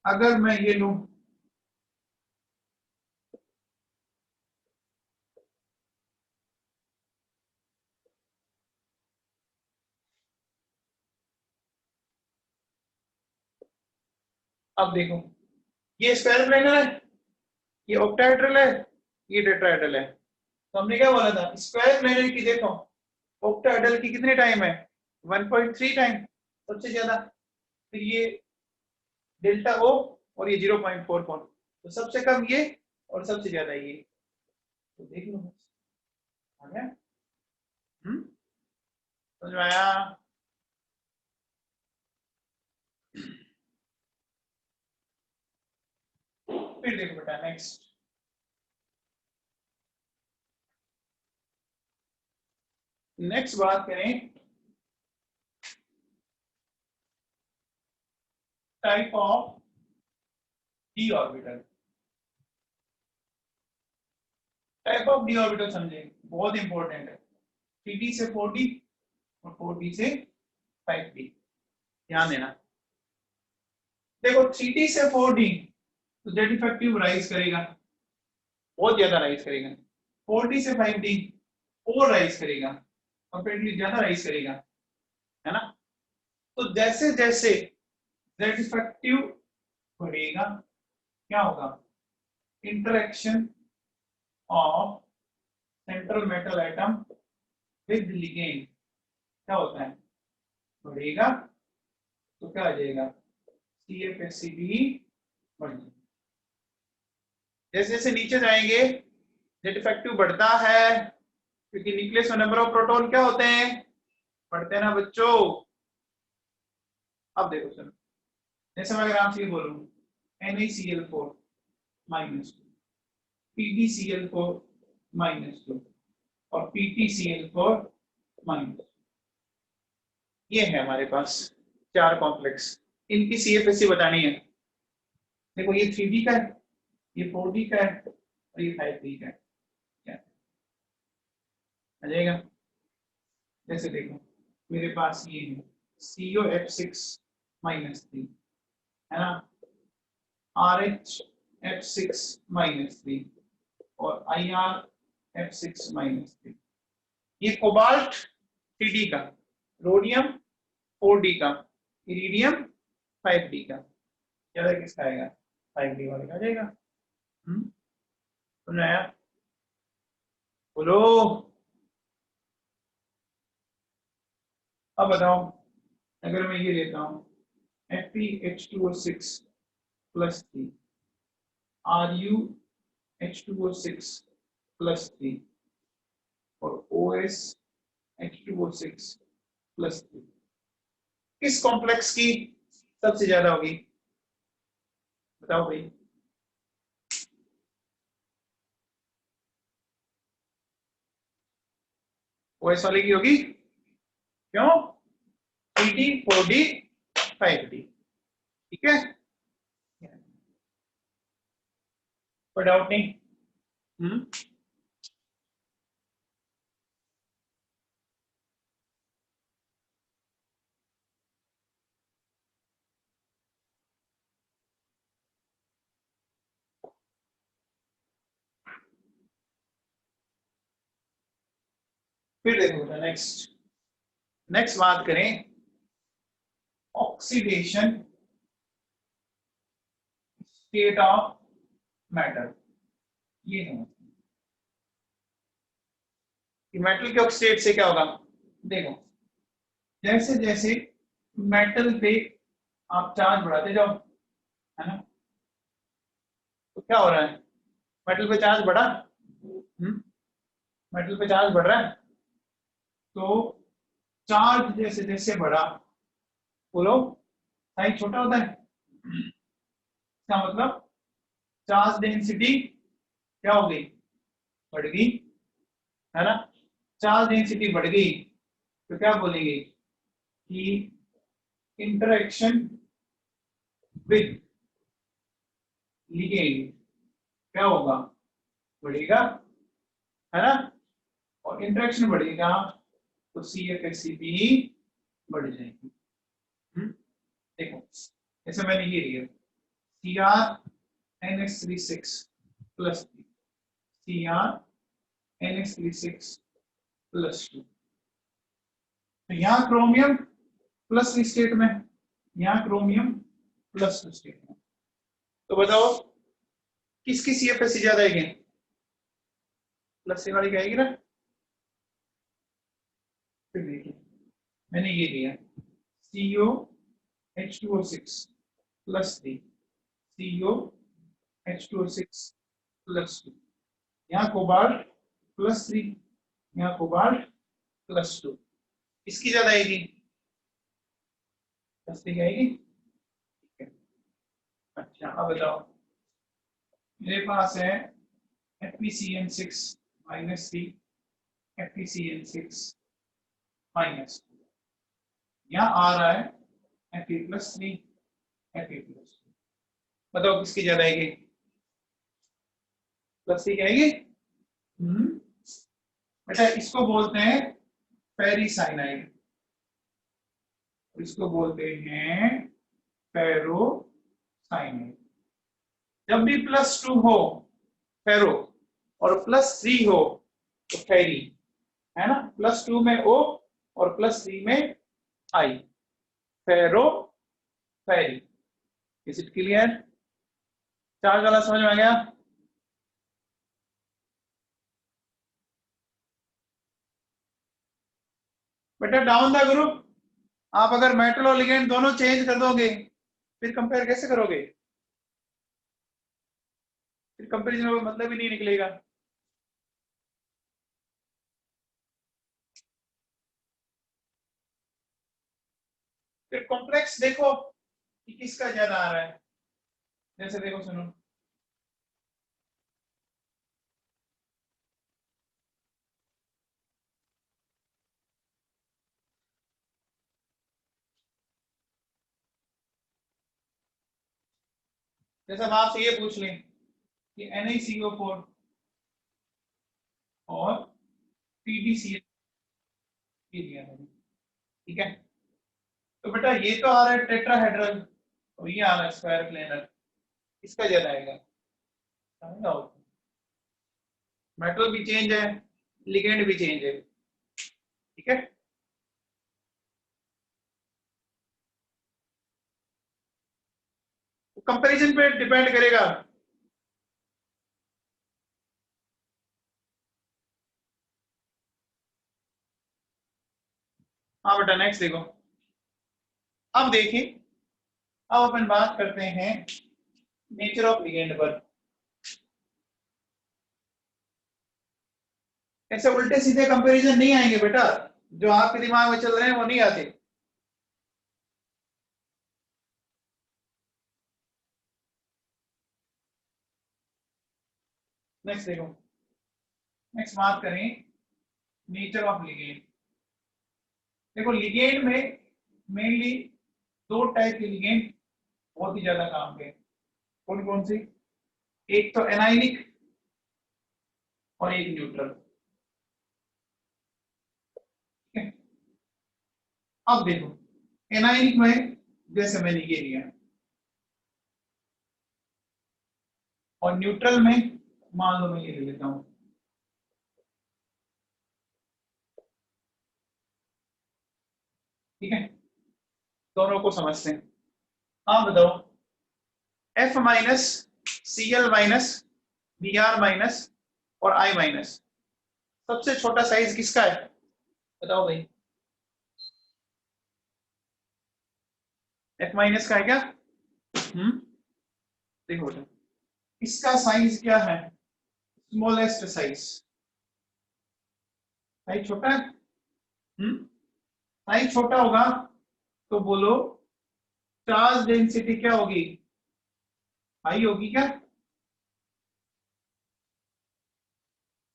Speaker 1: अगर मैं ये लूं, अब देखो ये स्क्वायर प्लेनर है, ये ऑक्टाहेड्रल है, ये टेट्राहेड्रल है। तो हमने क्या बोला था, स्क्वायर प्लेनर की देखो ऑक्टाहेड्रल की कितने टाइम है, 1.3 टाइम सबसे ज्यादा, फिर ये डेल्टा ओ और ये 0.44, तो सबसे कम ये और सबसे ज्यादा ये। तो देख लो आ गया। समझ में आया? फिर देखो बेटा नेक्स्ट, बात करें type of D orbital. Type of D orbital समझे, बहुत इंपॉर्टेंट है। 3D से 4D और 4D से 5D, ध्यान देना। देखो 3D से 4D तो जेड इफेक्टिव राइज करेगा, बहुत ज्यादा राइज करेगा। 4D से 5D और राइज करेगा, कंपेरेटिवली ज्यादा राइज करेगा, है ना। तो जैसे जैसे जेड इफेक्टिव बढ़ेगा क्या होगा, interaction of central metal atom with ligand क्या होता है, बढ़ेगा, तो क्या आ जाएगा, CFSCB बढ़ जाएगा। जैसे जैसे नीचे जाएंगे नेट इफेक्टिव बढ़ता है, क्योंकि न्यूक्लियस में नंबर ऑफ प्रोटॉन क्या होते हैं, बढ़ते हैं ना बच्चों। अब देखो चलो, जैसे मैं अगर आपसे ये बोलूं NaCl4 -2, PbCl4 -2 और PtCl4 -2, ये है हमारे पास 4 कॉम्प्लेक्स, इनकी CFSC बतानी है। देखो ये 3D का है, ये 4D का है और ये 5D का है, क्या आ जाएगा। जैसे देखो मेरे पास ये है COF6 -3 है ना, RHF6 -3 और IRF6 -3, ये कोबाल्ट 3D का, रोडियम 4D का, इरिडियम 5D का, ज्यादा किसका आएगा, 5D वाले का आ जाएगा। सुन आया, बोलो। अब बताओ, अगर मैं ये लेता हूँ FeH2O6 +3, RuH2O6 +3 और OSH2O6 +3, किस कॉम्प्लेक्स की सबसे ज्यादा होगी, बताओ भाई। OS वाले की होगी, क्यों, 3D 4D 5D, ठीक है, कोई डाउट नहीं। फिर देखो नेक्स्ट नेक्स्ट बात करें ऑक्सीडेशन स्टेट ऑफ मैटर। ये है कि मेटल के ऑक्सीडेट से क्या होगा, देखो जैसे जैसे मेटल पे आप चार्ज बढ़ाते जाओ, है ना, तो क्या हो रहा है, मेटल पे चार्ज बढ़ा, मेटल पे चार्ज बढ़ रहा है, तो चार्ज जैसे जैसे बढ़ा, बोलो साइज छोटा होता है, इसका मतलब चार्ज डेंसिटी क्या हो गई, बढ़ गई, है ना, चार्ज डेंसिटी बढ़ गई तो क्या बोलेंगे कि इंटरेक्शन विद लिगेंड क्या होगा, बढ़ेगा, है ना, और इंटरेक्शन बढ़ेगा तो CFSCB बढ़ जाएगी। देखो जैसे मैंने ये लिया CrNH36 +3, CrNH36 +2, तो यहाँ क्रोमियम प्लस स्टेट में, यहाँ क्रोमियम प्लस स्टेट में, तो बताओ किसकी CFSC ज्यादा आएगी, प्लस वाली की आएगी ना। फिर देखिए मैंने ये लिया COH2O6 +3, COH2O6 +2, यहाँ कोबाल्ट +3, यहाँ कोबाल्ट +2, इसकी ज्यादा आएगी, +3 आएगी, ठीक है। अच्छा अब बताओ मेरे पास है FeCN6 -3, FeCN6 -2, यहाँ आ रहा है Fe+3, Fe+2, बताओ किसकी ज्यादा आएगी, +3 आएगी। बेटा इसको बोलते हैं फेरिसाइनाइड, इसको बोलते हैं फेरोसाइनाइड। जब भी +2 हो फेरो और +3 हो तो फेरी, है ना, +2 में O और +3 में I, ferro ferri, is it clear. Charge वाला समझ में आ गया? बेटा डाउन द ग्रुप, आप अगर मेटल और लिगेंड दोनों चेंज कर दोगे फिर कंपेयर कैसे करोगे? फिर कंपैरिजन का मतलब ही नहीं निकलेगा। फिर कॉम्प्लेक्स देखो कि किसका ज्यादा आ रहा है। जैसे देखो सुनो, जैसे हम आपसे ये पूछ लें कि NaCO4 और PbCl दिया है, ठीक है? तो बेटा ये तो आ रहा है टेट्राहेड्रल और ये आ रहा है स्क्वायर प्लेनर, इसका ज्यादा आएगा। मेटल भी चेंज है, लिगेंड भी चेंज है, ठीक है? कंपैरिजन पे डिपेंड करेगा। हाँ बेटा नेक्स्ट देखो, अब देखिए, अब अपन बात करते हैं नेचर ऑफ लिगेंड पर। ऐसे उल्टे सीधे कंपैरिजन नहीं आएंगे बेटा, जो आपके दिमाग में चल रहे हैं वो नहीं आते। नेक्स्ट देखो, नेक्स्ट बात करें नेचर ऑफ लिगेंड। देखो लिगेंड में मेनली दो टाइप के लिगेंड बहुत ही ज्यादा काम के, कौन कौन सी? एक तो एनाइनिक और एक न्यूट्रल, ठीक है? अब देखो एनाइनिक में जैसे मैंने ये लिया, और न्यूट्रल में मान लो मैं ये ले लेता हूं, ठीक है? दोनों को समझते हैं। आप बताओ F minus Cl minus Br minus और I माइनस, सबसे छोटा साइज किसका है बताओ भाई? F माइनस का है क्या? देखो बेटा, इसका साइज क्या है? स्मॉलेस्ट साइज, साइज छोटा है। साइज छोटा होगा तो बोलो चार्ज डेंसिटी क्या होगी? हाई होगी क्या?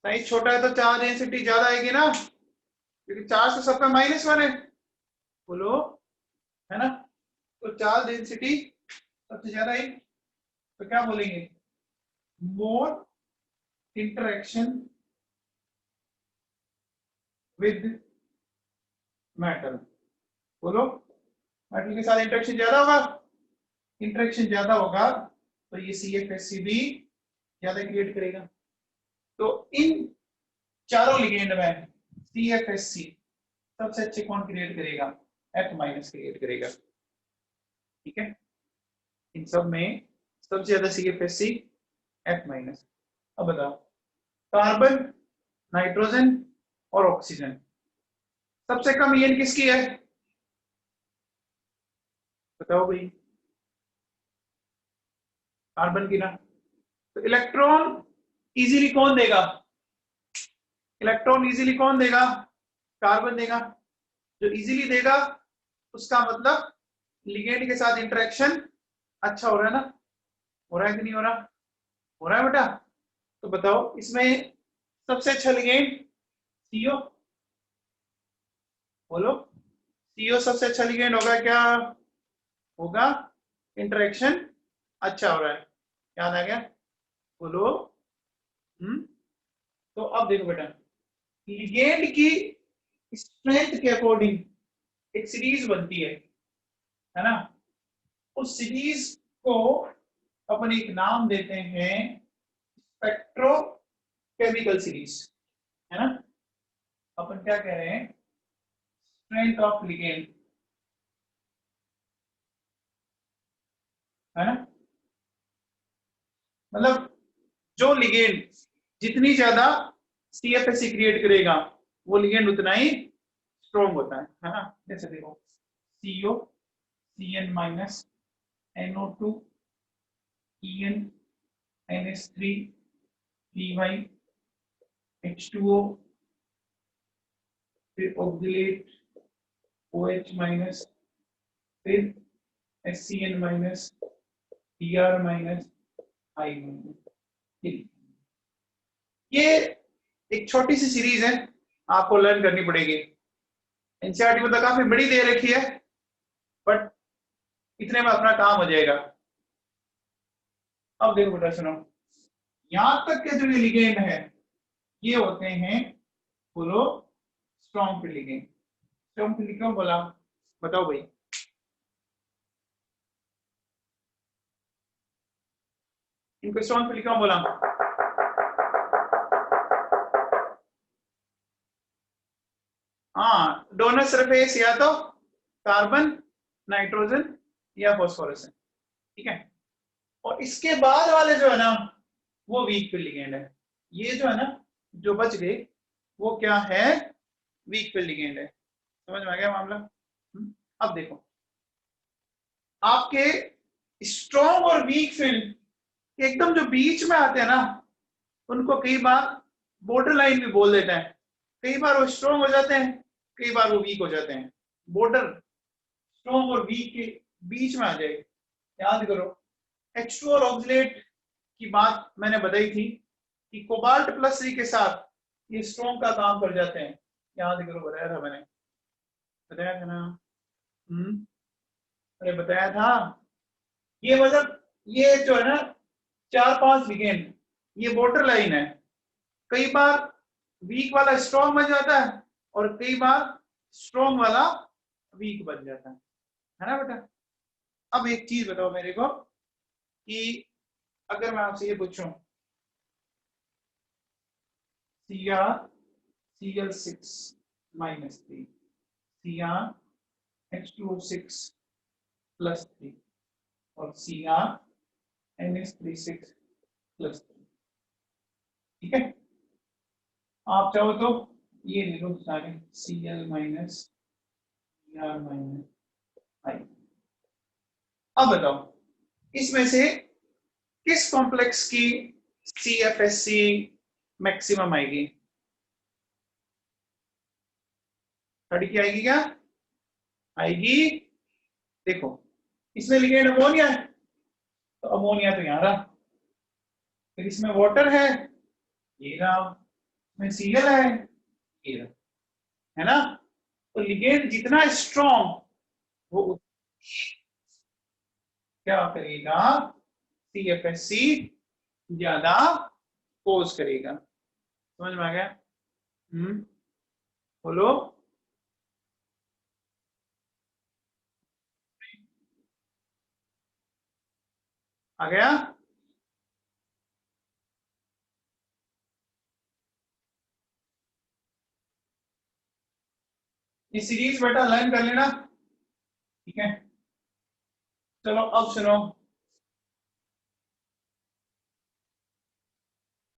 Speaker 1: साइज छोटा है तो चार्ज डेंसिटी ज्यादा आएगी ना, क्योंकि चार्ज तो सबका -1 है, बोलो, है ना? तो चार्ज डेंसिटी सबसे ज्यादा है, तो क्या बोलेंगे? मोर इंटरेक्शन विद मेटल, बोलो, मेटल के साथ इंटरेक्शन ज्यादा होगा। इंटरेक्शन ज्यादा होगा तो ये CFSC भी ज्यादा क्रिएट करेगा। तो इन चारों लिगेंड में CFSC सबसे अच्छे कौन क्रिएट करेगा? F माइनस क्रिएट करेगा, ठीक है? इन सब में सबसे ज्यादा CFSC F माइनस। अब बताओ कार्बन, नाइट्रोजन और ऑक्सीजन, सबसे कम ईएन किसकी है बताओ भाई? कार्बन की ना। तो इलेक्ट्रॉन इजीली कौन देगा? इलेक्ट्रॉन इजीली कौन देगा? कार्बन देगा। जो इजीली देगा उसका मतलब लिगेंड के साथ इंटरेक्शन अच्छा हो रहा है ना? हो रहा है कि नहीं हो रहा? हो रहा है बेटा। तो बताओ इसमें सबसे अच्छा लिगेंड सीओ, बोलो, सीओ सबसे अच्छा लिगेंड होगा क्या? होगा। इंटरेक्शन अच्छा हो रहा है, याद आ गया? बोलो। हम्म। तो अब देखो बेटा, लिगेंड की स्ट्रेंथ के अकॉर्डिंग एक सीरीज बनती है ना? उस सीरीज को अपन एक नाम देते हैं स्पेक्ट्रोकेमिकल सीरीज, है ना? अपन क्या कह रहे हैं? स्ट्रेंथ ऑफ लिगेंड, है ना? मतलब जो लिगेंड जितनी ज्यादा CFSC क्रिएट करेगा वो लिगेंड उतना ही स्ट्रॉन्ग होता है ना। जैसे देखो CO CN minus NO2 EN NH3 PY H2O फिर ऑक्सीलेट OH माइनस फिर HCN minus Br minus I minus. ये एक छोटी सी सीरीज है, आपको लर्न करनी पड़ेगी। एनसीईआरटी में तो काफी बड़ी दे रखी है, बट इतने में अपना काम हो जाएगा। अब देखो बेटा सुनो, यहां तक के जो ये लिगेंड है ये होते हैं बोलो strong field ligand. Strong field क्यों बोला बताओ भाई? इनको स्ट्रॉन्ग फील्ड क्यों बोला? हाँ, डोनर सरफेस या तो कार्बन नाइट्रोजन या फॉस्फोरस है, ठीक है। और इसके बाद वाले जो है ना वो वीक फील्ड लिगेंड है। ये जो है ना जो बच गए वो क्या है? वीक फील्ड लिगेंड है। समझ में आ गया मामला? अब देखो आपके स्ट्रॉन्ग और वीक फील्ड एकदम जो बीच में आते हैं ना उनको कई बार बॉर्डर लाइन भी बोल देते हैं। कई बार वो स्ट्रॉन्ग हो जाते हैं, कई बार वो वीक हो जाते हैं। बॉर्डर स्ट्रॉन्ग और वीक के बीच में आ जाए। याद करो H2 और ऑक्सीलेट की बात मैंने बताई थी कि कोबाल्ट प्लस 3 के साथ ये स्ट्रॉन्ग का काम कर जाते हैं। याद करो, बताया था मैंने, बताया था ना? अरे बताया था। ये मतलब ये जो है ना 4-5 लिगेंड ये बॉर्डर लाइन है। कई बार वीक वाला स्ट्रॉन्ग बन जाता है और कई बार स्ट्रॉन्ग वाला वीक बन जाता है ना बेटा? अब एक चीज बताओ मेरे को कि अगर मैं आपसे ये पूछूं CrCl6 -3 CrH2O6 +3 और CrNH36 +3, ठीक है। आप चाहो तो ये ले लो सारे Cl minus Cr minus I। अब बताओ इसमें से किस कॉम्प्लेक्स की CFSC मैक्सिमम आएगी? थर्ड की आएगी क्या? आएगी। देखो इसमें लिगेंड अमोनिया है तो अमोनिया तो यहाँ रहा, फिर इसमें वाटर है ये रहा, इसमें Cl है ये रहा, है ना? तो लिगेंड जितना स्ट्रॉन्ग वो क्या करेगा? CFSC ज्यादा कोज करेगा। समझ में आ गया? बोलो। आ गया? ये सीरीज बेटा लर्न कर लेना, ठीक है। चलो अब सुनो,